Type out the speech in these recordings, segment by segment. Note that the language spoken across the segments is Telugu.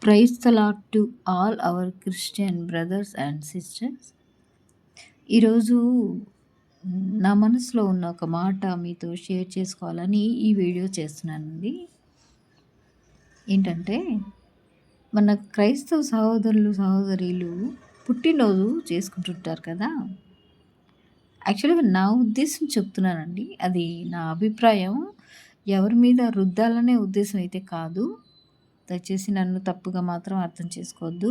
Praise the lord to all our Christian brothers and sisters. ఈరోజు నా మనసులో ఉన్న ఒక మాట మీతో షేర్ చేసుకోవాలని ఈ వీడియో చేస్తున్నానండి. ఏంటంటే, మన క్రైస్తవ సహోదరులు, సహోదరీలు పుట్టినరోజు చేసుకుంటుంటారు కదా! యాక్చువల్‌గా నా ఉద్దేశం చెప్తున్నానండి. అది నా అభిప్రాయం. ఎవరి మీద రుద్దాలనే ఉద్దేశం అయితే కాదు. దయచేసి నన్ను తప్పుగా మాత్రం అర్థం చేసుకోవద్దు.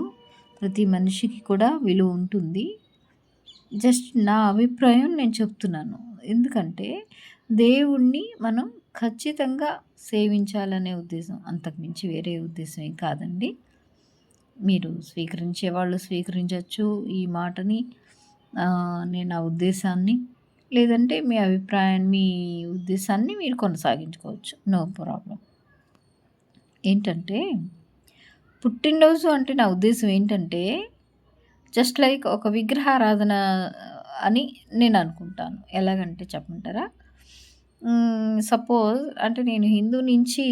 ప్రతి మనిషికి కూడా విలువ ఉంటుంది. జస్ట్ నా అభిప్రాయం నేను చెప్తున్నాను. ఎందుకంటే దేవుడిని మనం ఖచ్చితంగా సేవించాలనే ఉద్దేశం. అంతకు మించి వేరే ఉద్దేశం ఏం కాదండి. మీరు స్వీకరించేవాళ్ళు స్వీకరించొచ్చు ఈ మాటని. నేను నా ఉద్దేశాన్ని, లేదంటే మీ అభిప్రాయాన్ని, మీ ఉద్దేశాన్ని మీరు కొనసాగించుకోవచ్చు. No problem. ఏంటంటే, పుట్టినరోజు అంటే నా ఉద్దేశం ఏంటంటే, జస్ట్ లైక్ ఒక విగ్రహారాధన అని నేను అనుకుంటాను. ఎలాగంటే చెప్పమంటారా? సపోజ్ అంటే నేను హిందూ నుంచి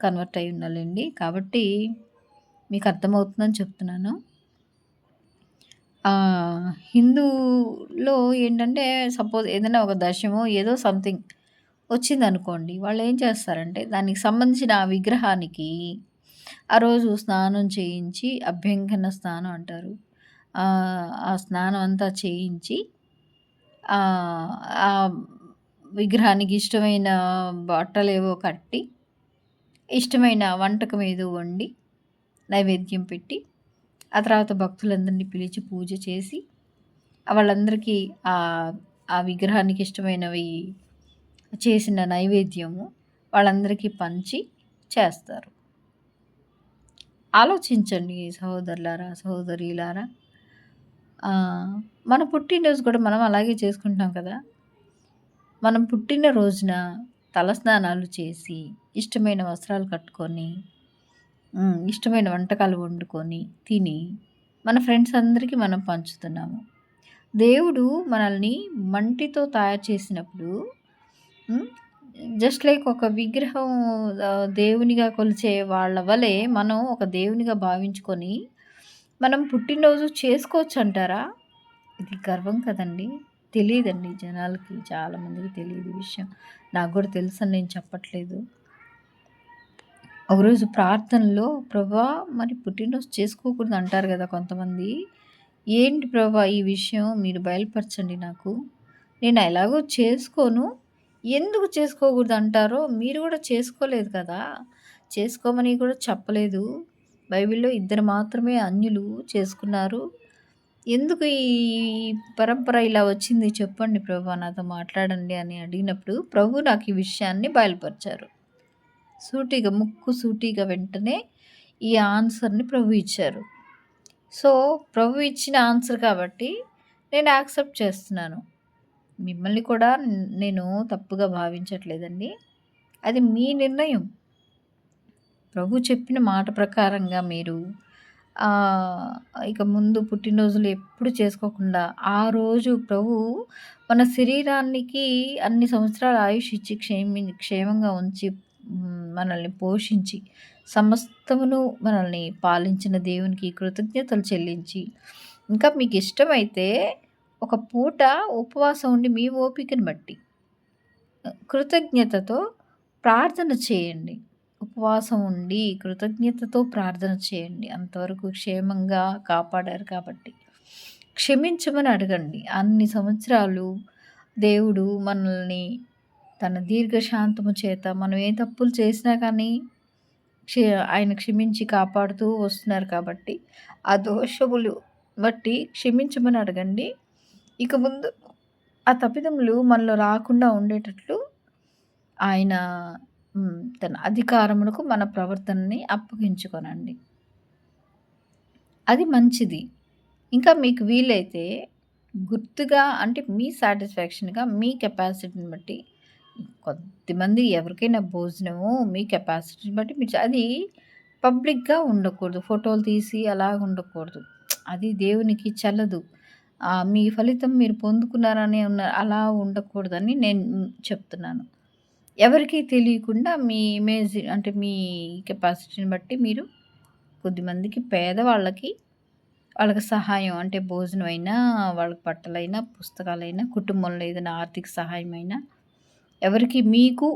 కన్వర్ట్ అయ్యి ఉన్నాలేండి. కాబట్టి మీకు అర్థమవుతుందని చెప్తున్నాను. హిందూలో ఏంటంటే సపోజ్ ఏదైనా ఒక దశమో ఏదో సంథింగ్ వచ్చిందనుకోండి. వాళ్ళేం చేస్తారంటే దానికి సంబంధించిన ఆ విగ్రహానికి ఆ రోజు స్నానం చేయించి అభ్యంగన స్నానం అంటారు. ఆ స్నానం అంతా చేయించి ఆ విగ్రహానికి ఇష్టమైన బట్టలేవో కట్టి, ఇష్టమైన వంటకం ఏదో వండి, నైవేద్యం పెట్టి, ఆ తర్వాత భక్తులందరినీ పిలిచి పూజ చేసి, వాళ్ళందరికీ ఆ విగ్రహానికి ఇష్టమైనవి చేసిన నైవేద్యము వాళ్ళందరికీ పంచి చేస్తారు. ఆలోచించండి సహోదరులారా, సహోదరీలారా. మన పుట్టినరోజు కూడా మనం అలాగే చేసుకుంటాం కదా! మనం పుట్టిన రోజున తలస్నానాలు చేసి, ఇష్టమైన వస్త్రాలు కట్టుకొని, ఇష్టమైన వంటకాలు వండుకొని, తిని, మన ఫ్రెండ్స్ అందరికీ మనం పంచుతున్నాము. దేవుడు మనల్ని మంటితో తయారు చేసినప్పుడు జస్ట్ లైక్ ఒక విగ్రహం దేవునిగా కొలిచే వాళ్ళ వలె మనం ఒక దేవునిగా భావించుకొని, మనం పుట్టినరోజు చేసుకోవచ్చంటారా? ఇది గర్వం కదండీ! తెలీదండి జనాలకి, చాలామందికి తెలీదు ఈ విషయం. నాకు కూడా తెలుసని నేను చెప్పట్లేదు. ఒకరోజు ప్రార్థనలో ప్రభా మరి పుట్టినరోజు చేసుకోకూడదు అంటారు కదా కొంతమంది. ఏంటి ప్రభా ఈ విషయం మీరు బయలుపరచండి నాకు. నేను ఎలాగో చేసుకోను. ఎందుకు చేసుకోకూడదు అంటారో? మీరు కూడా చేసుకోలేదు కదా! చేసుకోమని కూడా చెప్పలేదు. బైబిల్‌లో ఇద్దరు మాత్రమే అన్యులు చేసుకున్నారు. ఎందుకు ఈ పరంపర ఇలా వచ్చింది చెప్పండి ప్రభా నాతో మాట్లాడండి అని అడిగినప్పుడు ప్రభు నాకు ఈ విషయాన్ని బయలుపరిచారు. సూటిగా వెంటనే ఈ ఆన్సర్‌ని ప్రభు ఇచ్చారు. సో, ప్రభు ఇచ్చిన ఆన్సర్ కాబట్టి నేను యాక్సెప్ట్ చేస్తున్నాను. మిమ్మల్ని కూడా నేను తప్పుగా భావించట్లేదండి. అది మీ నిర్ణయం. ప్రభు చెప్పిన మాట ప్రకారంగా మీరు ఇక ముందు పుట్టినరోజులు ఎప్పుడు చేసుకోకుండా, ఆ రోజు ప్రభు మన శరీరానికి అన్ని సంవత్సరాల ఆయుష్ ఇచ్చి క్షేమంగా ఉంచి, మనల్ని పోషించి, సమస్తమును మనల్ని పాలించిన దేవునికి కృతజ్ఞతలు చెల్లించి, ఇంకా మీకు ఇష్టమైతే ఒక పూట ఉపవాసం ఉండి మీ ఓపికను బట్టి కృతజ్ఞతతో ప్రార్థన చేయండి. ఉపవాసం ఉండి కృతజ్ఞతతో ప్రార్థన చేయండి. అంతవరకు క్షేమంగా కాపాడారు కాబట్టి. క్షమించమని అడగండి. అన్ని సంవత్సరాలు దేవుడు మనల్ని తన దీర్ఘశాంతము చేత మనం ఏ తప్పులు చేసినా కానీ ఆయన క్షమించి కాపాడుతూ వస్తున్నారు కాబట్టి, ఆ దోషములు బట్టి క్షమించమని అడగండి. ఇక ముందు ఆ తప్పిదములు మనలో రాకుండా ఉండేటట్లు ఆయన తన అధికారమునకు మన ప్రవర్తనని అప్పగించుకొనండి. అది మంచిది. ఇంకా మీకు వీలైతే గుర్తుగా అంటే మీ సాటిస్ఫాక్షన్‌గా మీ కెపాసిటీని బట్టి కొద్దిమంది ఎవరికైనా భోజనము మీ కెపాసిటీని బట్టి మీరు అది పబ్లిక్‌గా ఉండకూడదు. ఫోటోలు తీసి అలాగ ఉండకూడదు. అది దేవునికి చెల్లదు. మీ ఫలితం మీరు పొందుకున్నారని అలా ఉండకూడదని నేను చెప్తున్నాను. ఎవరికీ తెలియకుండా మీ ఇమేజ్ అంటే మీ కెపాసిటీని బట్టి మీరు కొద్దిమందికి పేదవాళ్ళకి వాళ్ళకి సహాయం అంటే భోజనమైనా, వాళ్ళకి బట్టలైనా, పుస్తకాలైనా, కుటుంబంలో ఏదైనా ఆర్థిక సహాయమైనా ఎవరికి మీకు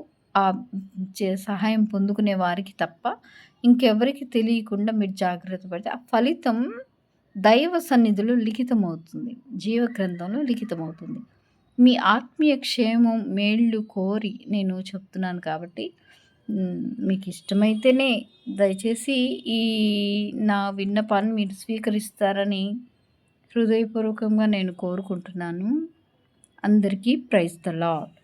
సహాయం పొందుకునే వారికి తప్ప ఇంకెవరికీ తెలియకుండా మీరు జాగ్రత్త పడితే ఆ ఫలితం దైవ సన్నిధిలో లిఖితమవుతుంది. జీవ గ్రంథంలో లిఖితమవుతుంది. మీ ఆత్మీయ క్షేమం, మేళ్ళు కోరి నేను చెప్తున్నాను కాబట్టి మీకిష్టమైతేనే దయచేసి ఈ నా విన్నపాన్ని మీరు స్వీకరిస్తారని హృదయపూర్వకంగా నేను కోరుకుంటున్నాను. అందరికీ ప్రైజ్ ద లార్డ్.